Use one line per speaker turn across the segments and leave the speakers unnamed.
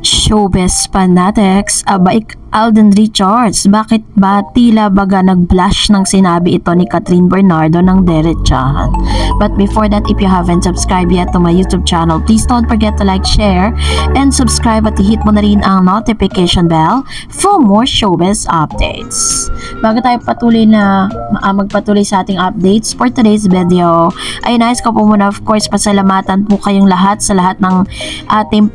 Showbiz fanatics, abaik Alden Richards, bakit ba tila baga nag-blush nang sinabi ito ni Catherine Bernardo ng derechahan? But before that, if you haven't subscribed yet to my YouTube channel, please don't forget to like, share, and subscribe at i-hit mo na rin ang notification bell for more showbiz updates. Bago tayo magpatuloy sa ating updates for today's video, ay nais ko po muna of course pasalamatan po kayong lahat sa lahat ng ating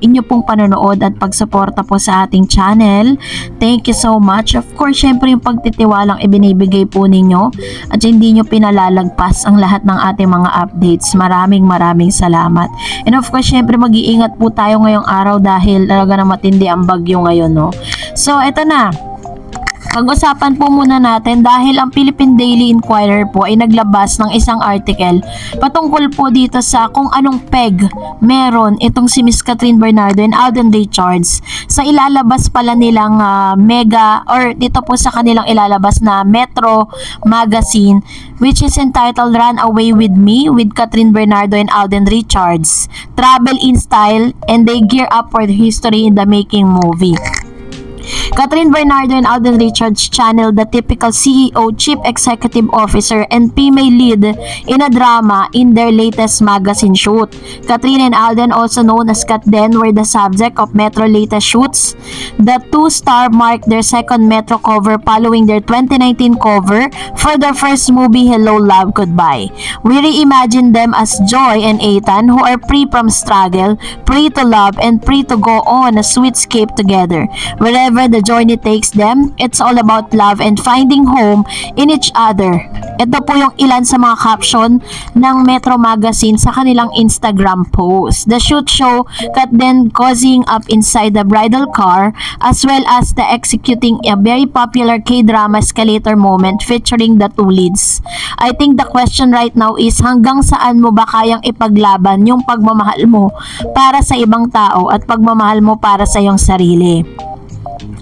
inyo pong panonood at pagsuporta po sa ating channel. Thank you so much. Of course, syempre yung pagtitiwalang ibinibigay po ninyo at hindi nyo pinalalagpas ang lahat ng ating mga updates. Maraming salamat. And of course, syempre mag-iingat po tayo ngayong araw dahil talaga na matindi ang bagyo ngayon, no? So, eto na. Pag-usapan po muna natin dahil ang Philippine Daily Inquirer po ay naglabas ng isang article patungkol po dito sa kung anong peg meron itong si Miss Catherine Bernardo and Alden Richards sa ilalabas pala nilang mega or dito po sa kanilang ilalabas na Metro magazine which is entitled Run Away With Me with Catherine Bernardo and Alden Richards. Travel in style and they gear up for the history in the making movie. Catherine Bernardo and Alden Richards channel the typical CEO, Chief Executive Officer, and female lead in a drama in their latest magazine shoot. Catherine and Alden, also known as Kat Den, were the subject of Metro latest shoots. The two-star marked their second Metro cover following their 2019 cover for their first movie, Hello, Love, Goodbye. We reimagine them as Joy and Ethan, who are free from struggle, free to love, and free to go on a sweet escape together. Wherever the journey takes them, it's all about love and finding home in each other. Ito po yung ilan sa mga caption ng Metro Magazine sa kanilang Instagram post. The shoot show Kat Den causing up inside the bridal car as well as the executing a very popular K-drama escalator moment featuring the two leads. I think the question right now is hanggang saan mo ba kayang ipaglaban yung pagmamahal mo para sa ibang tao at pagmamahal mo para sa iyong sarili.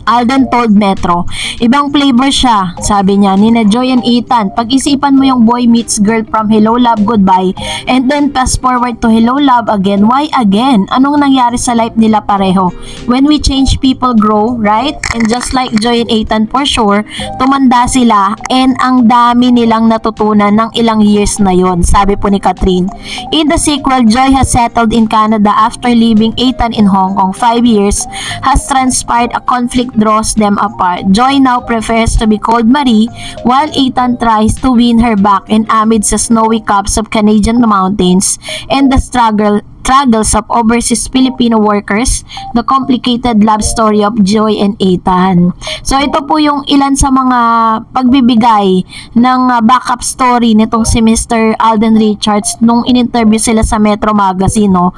Alden told Metro, ibang flavor siya, sabi niya, nina Joy and Ethan. Pag-isipan mo yung boy meets girl from Hello, Love, Goodbye and then fast forward to Hello, Love Again. Why again? Anong nangyari sa life nila pareho? When we change, people grow, right? And just like Joy and Ethan, for sure, tumanda sila and ang dami nilang natutunan ng ilang years na yon, sabi po ni Catherine. In the sequel, Joy has settled in Canada after leaving Ethan in Hong Kong. 5 years has transpired a conflict draws them apart. Joy now prefers to be called Marie while Ethan tries to win her back in amidst the snowy caps of Canadian mountains and the struggles of overseas Filipino workers, the complicated love story of Joy and Ethan. So ito po yung ilan sa mga pagbibigay ng backup story nitong si Mr. Alden Richards nung in-interview sila sa Metro Magazine, no?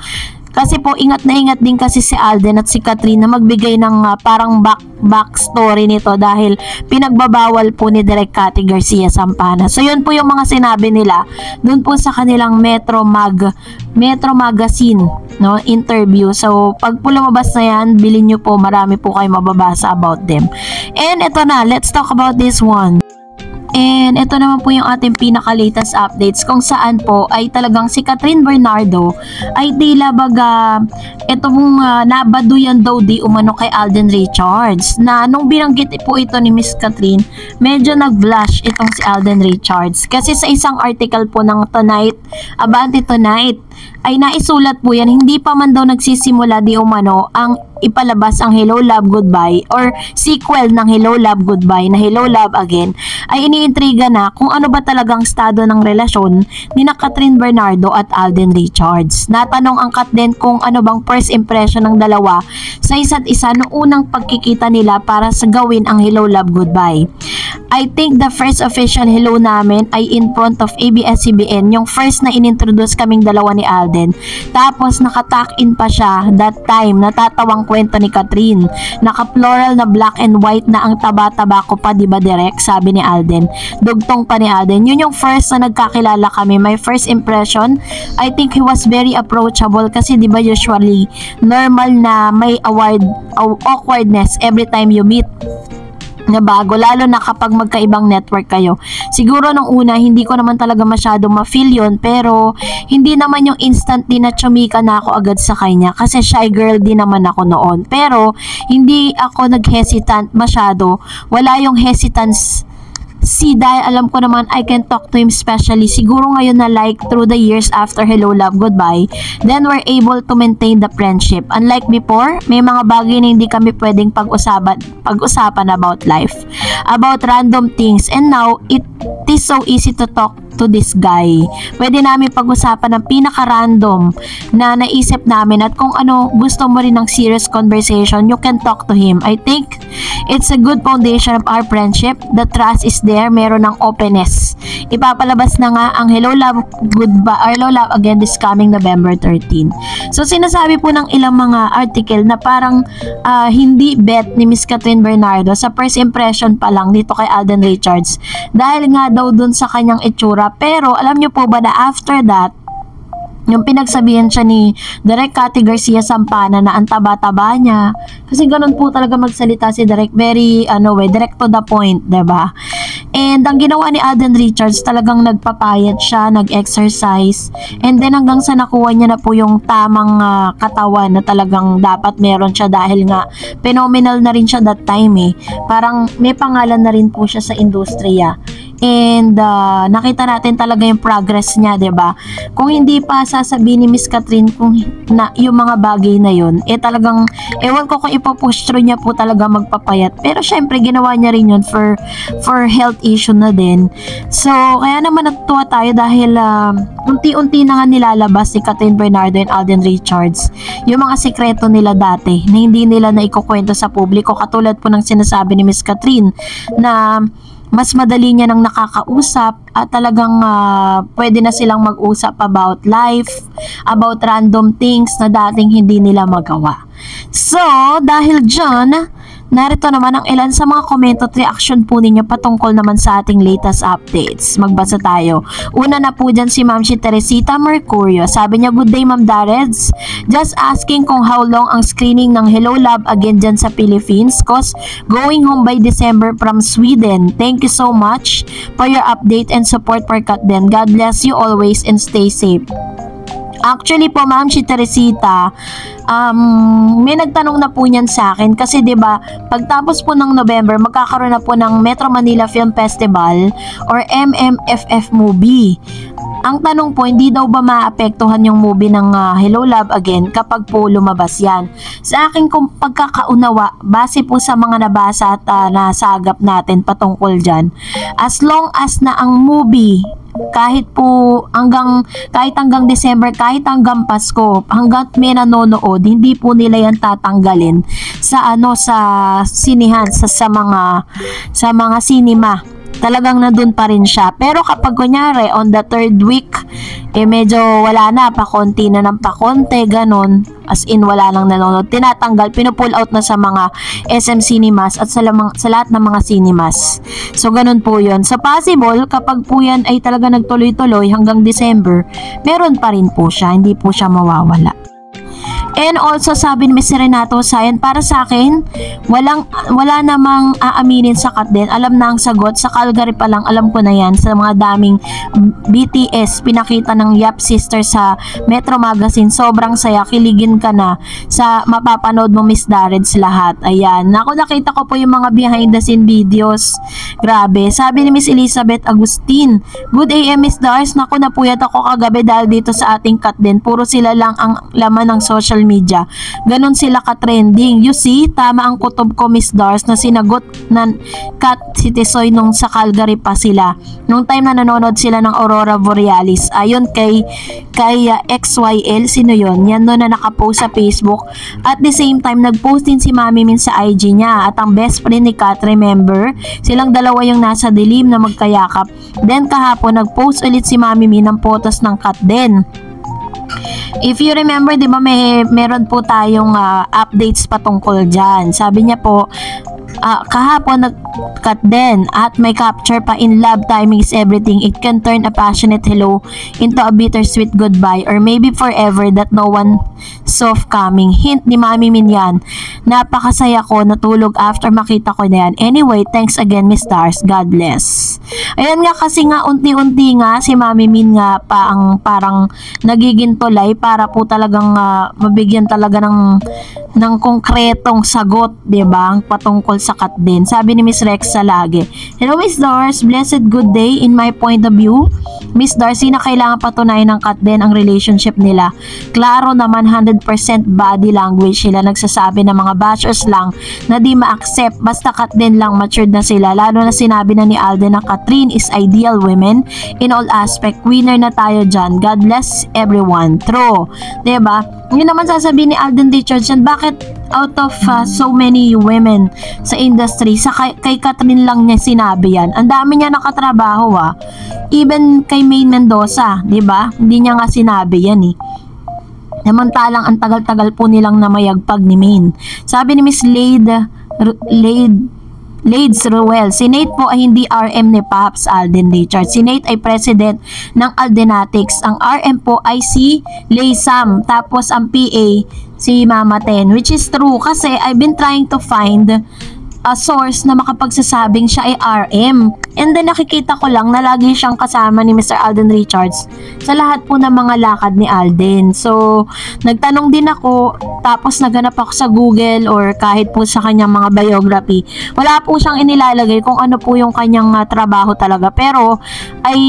Kasi po ingat din kasi si Alden at si Catherine na magbigay ng parang back story nito dahil pinagbabawal po ni Direk Cathy Garcia Sampana. So yun po yung mga sinabi nila dun po sa kanilang Metro Magazine, no, interview. So pag po lumabas na yan, bilhin nyo po, marami po kayo mababasa about them. And ito na, let's talk about this one. And ito naman po yung ating pinaka-latest updates kung saan po ay talagang si Catherine Bernardo ay tila baga itong nabaduyan daw di umano kay Alden Richards na nung binanggit po ito ni Miss Catherine, medyo nag-blush itong si Alden Richards kasi sa isang article po ng Tonight, Abante Tonight ay naisulat po yan, hindi pa man daw nagsisimula di umano ang ipalabas ang Hello, Love, Goodbye or sequel ng Hello, Love, Goodbye na Hello, Love Again, ay iniintriga na kung ano ba talagang estado ng relasyon ni na Catherine Bernardo at Alden Richards. Natanong ang Kat Den kung ano bang first impression ng dalawa sa isa't isa noong unang pagkikita nila para sa gawin ang Hello, Love, Goodbye. I think the first official hello namin ay in front of ABS-CBN, yung first na inintroduce kaming dalawa ni Alden. Tapos nakatuck-in pa siya that time, natatawang kwento ni Catherine. Naka-floral na black and white na ang taba-taba ko pa, diba Direk? Sabi ni Alden. Dugtong pa ni Alden. Yun yung first na nagkakilala kami. My first impression, I think he was very approachable kasi diba usually normal na may awkwardness every time you meet. na bago, lalo na kapag magkaibang network kayo. Siguro nung una, hindi ko naman talaga masyado ma-feel yun, pero hindi naman yung instant din na chumika na ako agad sa kanya kasi shy girl din naman ako noon. Pero hindi ako nag-hesitant masyado. Wala yung hesitance dahil alam ko naman I can talk to him, especially siguro ngayon na like through the years after Hello Love Goodbye, then we're able to maintain the friendship. Unlike before, may mga bagay na hindi kami pwedeng pag-usapan about life, about random things, and now it is so easy to talk to this guy. Pwede namin pag-usapan ng pinaka-random na naisip namin, at kung ano gusto mo rin ng serious conversation, you can talk to him. I think it's a good foundation of our friendship. The trust is there, meron ng openness. Ipapalabas na nga ang Hello Love Goodbye, Hello Love Again this coming November 13. So sinasabi po ng ilang mga article na parang hindi bet ni Miss Catherine Bernardo sa first impression pa lang dito kay Alden Richards, dahil nga daw dun sa kanyang itsura. Pero alam nyo po ba na after that, yung pinagsabihan siya ni Direk Cathy Garcia Sampana na ang taba-taba niya, kasi ganun po talaga magsalita si Direk, very direct to the point, 'di ba? And ang ginawa ni Alden Richards, talagang nagpapayat siya, nag-exercise, and then hanggang sa nakuha niya na po yung tamang katawan na talagang dapat meron siya, dahil nga phenomenal na rin siya that time Parang may pangalan na rin po siya sa industriya. And nakita natin talaga yung progress niya, 'di ba? Kung hindi pa sasabihin ni Miss Catherine kung na yung mga bagay na yun, talagang ewan ko kung ipopush through niya po talaga magpapayat. Pero syempre ginawa niya rin yun for health issue na din. So kaya naman natuwa tayo dahil unti-unti na nga nilalabas si Catherine Bernardo and Alden Richards yung mga sikreto nila dati na hindi nila naikukwento sa publiko, katulad po ng sinasabi ni Miss Catherine na mas madali niya nang nakakausap at talagang pwede na silang mag-usap about life, about random things na dating hindi nila magawa. So, dahil dyan, narito naman ang ilan sa mga komento at reaction po ninyo patungkol naman sa ating latest updates. Magbasa tayo. Una na po dyan si Ma'am Teresita Mercurio. Sabi niya, good day Ma'am Dareds. Just asking kung how long ang screening ng Hello Love Again dyan sa Philippines, cause going home by December from Sweden. Thank you so much for your update and support for Katden. God bless you always and stay safe. Actually po Ma'am Teresita, may nagtanong na po niyan sa akin kasi 'di ba pagtapos po ng November magkakaroon na po ng Metro Manila Film Festival or MMFF movie. Ang tanong po, hindi daw ba maapektuhan yung movie ng Hello Love Again kapag po lumabas yan? Sa akin kung pagkakaunawa, base po sa mga nabasa at nasagap natin patungkol dyan, as long as na ang movie kahit hanggang December, kahit hanggang Pasko, hanggang may nanonood, hindi po nila yan tatanggalin sa sa sinihan, sa mga cinema. Talagang nandun pa rin siya. Pero kapag kunyari on the third week, medyo wala na, pakonti na ng pakonti, ganun, as in wala nang nanonood, tinatanggal, pinupull out na sa mga SM Cinemas at sa lahat ng mga cinemas. So ganun po yun. So possible, kapag po yan ay talaga nagtuloy-tuloy hanggang December, meron pa rin po siya, hindi po siya mawawala. And also sabi ni Mr. Renato Sayan, para sa akin, wala namang aaminin sa Katden. Alam na ang sagot. Sa Calgary pa lang, alam ko na yan. Sa mga daming BTS, pinakita ng Yap Sister sa Metro Magazine. Sobrang saya. Kiligin ka na sa mapapanood mo Miss Dareds lahat. Ayan. Ako nakita ko po yung mga behind the scene videos. Grabe. Sabi ni Miss Elizabeth Agustin, good AM Miss Dareds. Naku, napuyat ako kagabi dahil dito sa ating Katden. Puro sila lang ang laman ng social media. Ganon sila ka-trending. You see, tama ang kutob ko Miss Dars na sinagot ng Kat si Tisoy nung sa Calgary pa sila. Nung time na nanonood sila ng Aurora Borealis. Ayon kay XYL, sino yun? Yan doon na nakapost sa Facebook. At the same time, nagpost din si Mami Min sa IG niya. At ang best friend ni Kat, remember, silang dalawa yung nasa dilim na magkayakap. Then kahapon, nagpost ulit si Mami Min ng photos ng Kat din. If you remember, di ba meron po tayong updates patungkol dyan. Sabi niya po, kahapon nag-cut din at may capture pa, in love, timing is everything. It can turn a passionate hello into a bittersweet goodbye or maybe forever that no one soft coming. Hint ni Mami Min yan. Napakasaya ko, natulog after makita ko na yan. Anyway, thanks again Miss Stars. God bless. Ayan nga, kasi nga unti-unti nga si Mami Min nga pa ang parang nagiging tulay para po talagang mabigyan talaga ng konkretong sagot, 'di ba? Patungkol sa Kat din. Sabi ni Miss Rexa lagi, "Hello Miss Dars, blessed good day. In my point of view, Miss Darcy na kailangan patunayan ng Kat din ang relationship nila. Klaro naman 100% body language sila nagsasabi ng mga bashers lang na di ma-accept basta Kat din lang matured na sila. Lalo na sinabi na ni Alden na Catherine is ideal women in all aspect. Winner na tayo dyan. God bless everyone." True. 'Di ba? Yun naman sasabihin ni Alden Richardson, bakit out of so many women sa industry, sa kay Catherine lang niya sinabi yan? Ang dami niya nakatrabaho Even kay May Mendoza, 'di ba? Hindi niya nga sinabi yan Samantalang ang tagal-tagal po nilang namayagpag ni Maine. Sabi ni Miss Lades Ruel, si Nate po ay hindi RM ni Paps Alden Richards. Si Nate ay president ng Aldenatics. Ang RM po ay si Laysam. Tapos ang PA si Mama Ten. Which is true kasi I've been trying to find a source na makapagsasabing siya ay RM. And then nakikita ko lang na lagi siyang kasama ni Mr. Alden Richards sa lahat po ng mga lakad ni Alden. So, nagtanong din ako, tapos naghanap ako sa Google or kahit po sa kanyang mga biography. Wala po siyang inilalagay kung ano po yung kanyang trabaho talaga. Pero, I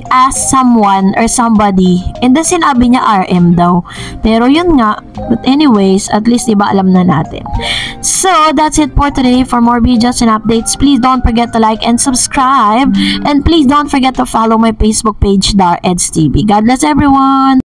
asked someone or somebody and then sinabi niya RM daw. Pero yun nga, but anyways, at least diba alam na natin. So, that's it for today. For more videos and updates, please don't forget to like and subscribe. And please don't forget to follow my Facebook page, Dar Eds TV. God bless everyone!